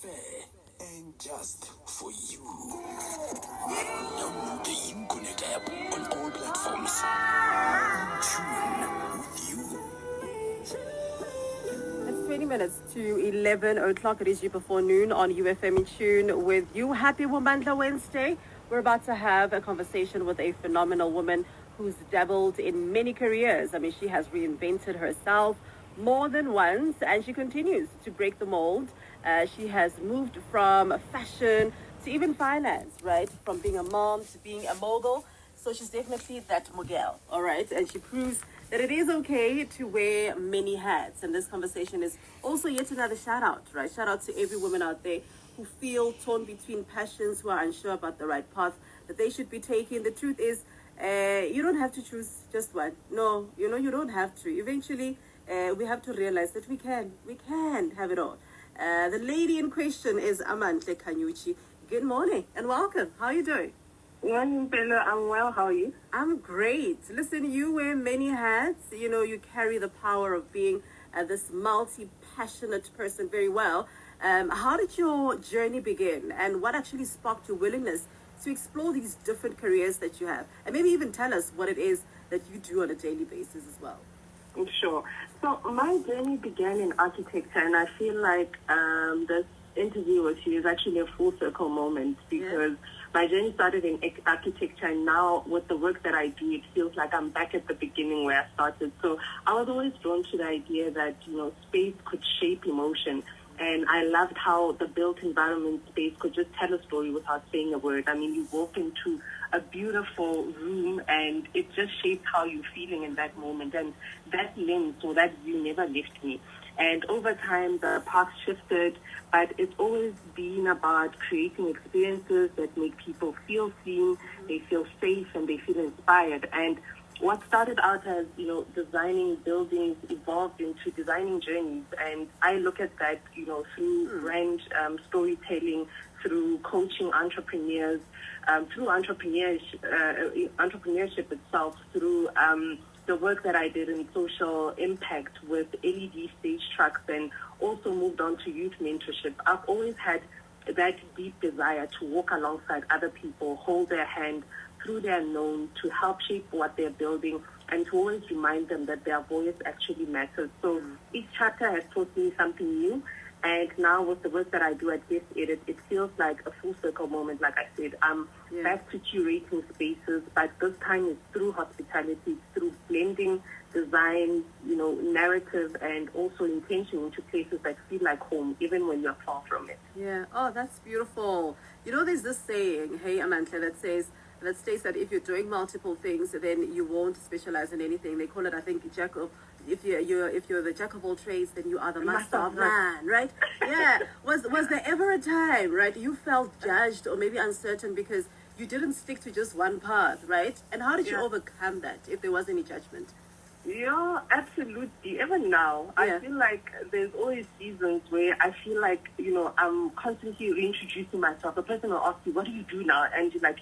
fair and just for you. Download the Uconnect app on all platforms. In tune with you. It's 20 minutes to 11 o'clock. It is you before noon on UFM in tune with you. Happy Wombandla Wednesday. We're about to have a conversation with a phenomenal woman who's dabbled in many careers. I mean, she has reinvented herself more than once, and she continues to break the mold. She has moved from fashion to even finance, right? From being a mom to being a mogul. So she's definitely that mogul, all right? And she proves that it is okay to wear many hats. And this conversation is also yet another shout out, right? Shout out to every woman out there who feel torn between passions, who are unsure about the right path that they should be taking. The truth is, you don't have to choose just one. No, you don't have to. Eventually, we have to realize that we can have it all. The lady in question is Amantle Kanyuchi. Good morning and welcome. How are you doing? Morning, Bella. I'm well. How are you? I'm great. Listen, you wear many hats. You carry the power of being this multi-passionate person very well. How did your journey begin, and what actually sparked your willingness to explore these different careers that you have? And maybe even tell us what it is that you do on a daily basis as well. Sure. So my journey began in architecture, and I feel like this interview with you is actually a full circle moment because my journey started in architecture, and now with the work that I do, it feels like I'm back at the beginning where I started. So I was always drawn to the idea that, space could shape emotion. And I loved how the built environment space could just tell a story without saying a word. I mean, you walk into a beautiful room and it just shapes how you're feeling in that moment. And that lens or that view never left me. And over time, the path shifted, but it's always been about creating experiences that make people feel seen, they feel safe, and they feel inspired. And what started out as, designing buildings evolved into designing journeys. And I look at that, through brand storytelling, through coaching entrepreneurs, through entrepreneurship itself, through the work that I did in social impact with LED stage trucks, and also moved on to youth mentorship. I've always had that deep desire to walk alongside other people, hold their hand through the unknown, to help shape what they're building, and to always remind them that their voice actually matters. So each chapter has taught me something new. And now with the work that I do at Guest Edit, it feels like a full circle moment. Like I said, I'm back to curating spaces, but this time it's through hospitality, through blending design, narrative, and also intention into places that feel like home, even when you're far from it. Yeah. Oh, that's beautiful. There's this saying, hey, Amantle, that states that if you're doing multiple things, then you won't specialize in anything. They call it, I think, if you're the jack of all trades, then you are the master of none, right? Yeah. Was there ever a time, right, you felt judged or maybe uncertain because you didn't stick to just one path, right? And how did you overcome that, if there was any judgment? Yeah, absolutely. Even now, I feel like there's always seasons where I feel like, I'm constantly reintroducing myself. The person will ask you, what do you do now? And you're like,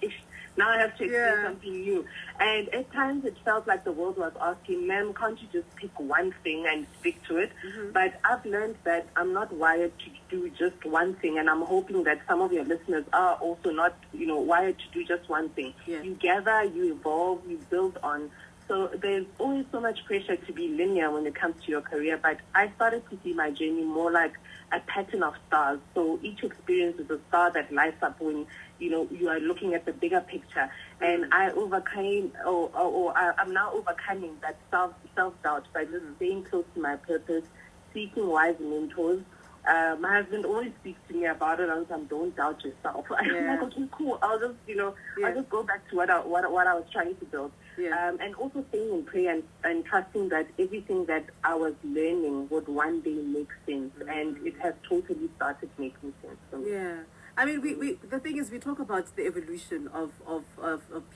now I have to explain something new. And at times it felt like the world was asking, ma'am, can't you just pick one thing and stick to it? Mm-hmm. But I've learned that I'm not wired to do just one thing. And I'm hoping that some of your listeners are also not, wired to do just one thing. Yeah. You gather, you evolve, you build on. So there's always so much pressure to be linear when it comes to your career, but I started to see my journey more like a pattern of stars. So each experience is a star that lights up when, you are looking at the bigger picture. And I overcame, I'm now overcoming that self-doubt by just staying close to my purpose, seeking wise mentors. My husband always speaks to me about it, and don't doubt yourself. I'm like, okay, cool. I'll just, I'll just go back to what I was trying to build. Yeah. And also staying in prayer and trusting that everything that I was learning would one day make sense. And it has totally started making sense for me. Yeah. I mean, we the thing is, we talk about the evolution of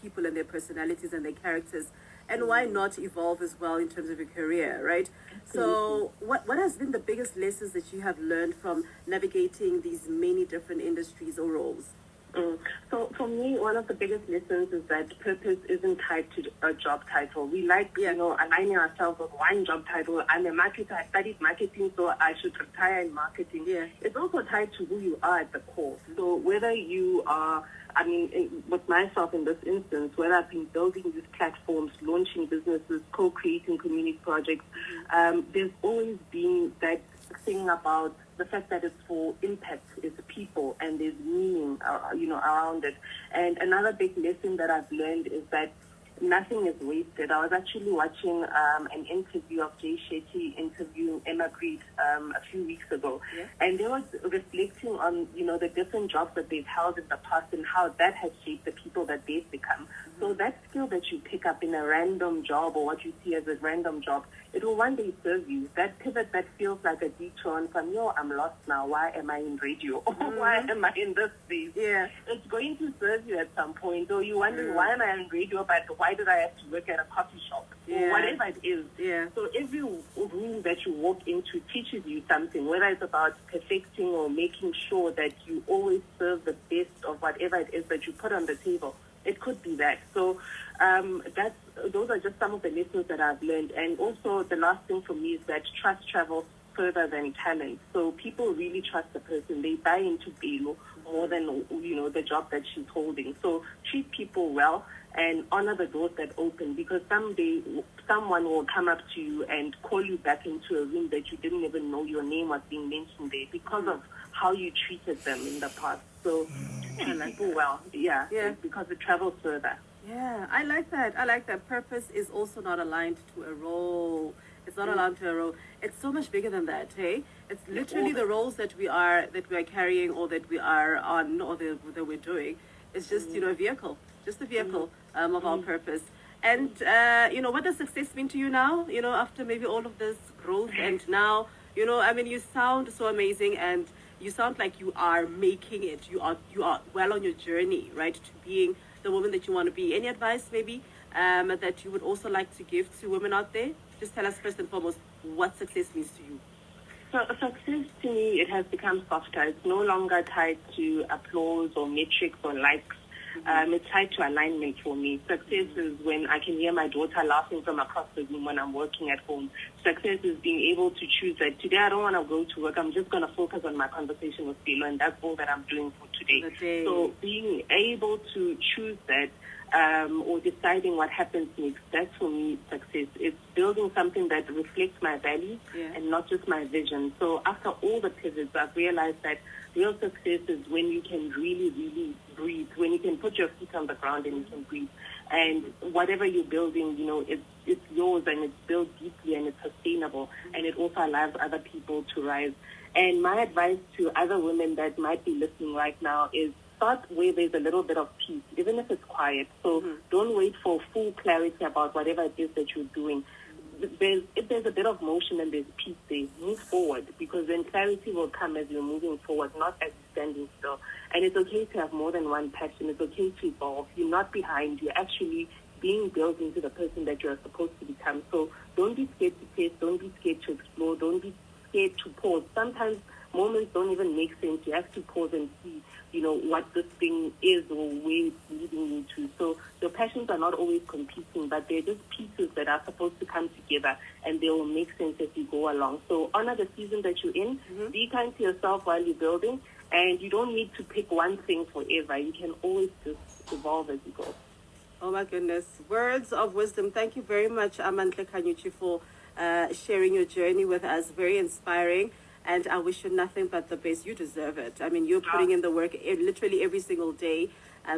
people and their personalities and their characters. And why not evolve as well in terms of your career, right? So what has been the biggest lessons that you have learned from navigating these many different industries or roles? So for me, one of the biggest lessons is that purpose isn't tied to a job title. We like, aligning ourselves with one job title. I'm a marketer. I studied marketing, so I should retire in marketing. Yeah. It's also tied to who you are at the core. So whether you are, with myself in this instance, whether I've been building these platforms, launching businesses, co-creating community projects, there's always been that thing about the fact that it's for impact, it's people, and there's meaning, around it. And another big lesson that I've learned is that nothing is wasted. I was actually watching an interview of Jay Shetty interviewing Emma Grede a few weeks ago. Yeah. And they was reflecting on, the different jobs that they've held in the past and how that has shaped the people that they've become. So that skill that you pick up in a random job or what you see as a random job, it will one day serve you. That pivot that feels like a detour and from, I'm lost now. Why am I in radio? Why am I in this space? Yeah. It's going to serve you at some point. So you're wondering, why am I in radio, but why did I have to work at a coffee shop? Yeah. Or whatever it is. Yeah. So every room that you walk into teaches you something, whether it's about perfecting or making sure that you always serve the best of whatever it is that you put on the table. It could be that. So those are just some of the lessons that I've learned. And also the last thing for me is that trust travels further than talent. So people really trust the person. They buy into Belo more than, the job that she's holding. So treat people well and honor the doors that open, because someday someone will come up to you and call you back into a room that you didn't even know your name was being mentioned there because of how you treated them in the past. So treat people well, because it travels further. Yeah, I like that. Purpose is also not aligned to a role. It's not aligned to a role. It's so much bigger than that, hey? It's literally the roles that we are carrying or that we are on or that we're doing. It's just, a vehicle. Just a vehicle of our purpose. And, what does success mean to you now? After maybe all of this growth and now, you sound so amazing and you sound like you are making it. You are well on your journey, right, to being the woman that you want to be. Any advice maybe that you would also like to give to women out there? Just tell us first and foremost what success means to you. So success to me, it has become softer. It's no longer tied to applause or metrics or likes. It's tied to alignment for me. Success is when I can hear my daughter laughing from across the room when I'm working at home. Success is being able to choose that today I don't want to go to work. I'm just going to focus on my conversation with Belo, and that's all that I'm doing for today. So being able to choose that or deciding what happens next, that's for me success. It's building something that reflects my values and not just my vision. So after all the pivots, I've realized that real success is when you can really, really breathe, when you can put your feet on the ground and you can breathe. And whatever you're building, it's yours and it's built deeply and it's sustainable and it also allows other people to rise. And my advice to other women that might be listening right now is start where there's a little bit of peace, even if it's quiet. So don't wait for full clarity about whatever it is that you're doing. If there's a bit of motion and there's peace there, move forward, because then clarity will come as you're moving forward, not as you're standing still. And it's okay to have more than one passion. It's okay to evolve. You're not behind. You're actually being built into the person that you're supposed to become. So don't be scared to taste. Don't be scared to explore. Don't be scared to pause. Sometimes moments don't even make sense. You have to pause and see, what this thing is or where it's leading you to. So your passions are not always competing, but they're just pieces that are supposed to come together and they will make sense as you go along. So honor the season that you're in. Be kind to yourself while you're building, and you don't need to pick one thing forever. You can always just evolve as you go. Oh my goodness. Words of wisdom. Thank you very much, Amantle Kanyuchi, for sharing your journey with us. Very inspiring. And I wish you nothing but the best. You deserve it. You're putting in the work literally every single day.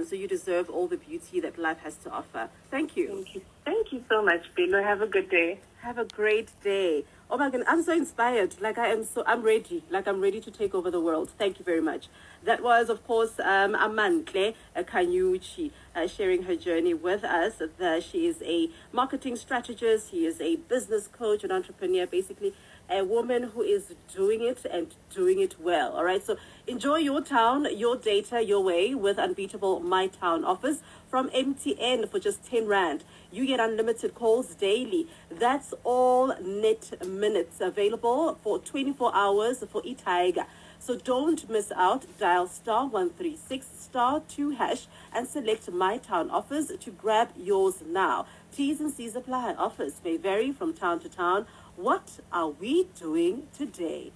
So you deserve all the beauty that life has to offer. Thank you. Thank you. Thank you so much, Belo. Have a good day. Have a great day. Oh my goodness, I'm so inspired. I'm ready. I'm ready to take over the world. Thank you very much. That was, of course, Amantle Kanyuchi sharing her journey with us. She is a marketing strategist. She is a business coach, an entrepreneur, basically a woman who is doing it and doing it well. All right, so enjoy your town, your data, your way with Unbeatable My Town offers from MTN for just 10 Rand. You get unlimited calls daily. That's all net minutes available for 24 hours for eTiger. So don't miss out. Dial star 136 star 2 hash and select My Town offers to grab yours now. T's and C's apply. Offers may vary from town to town. What are we doing today?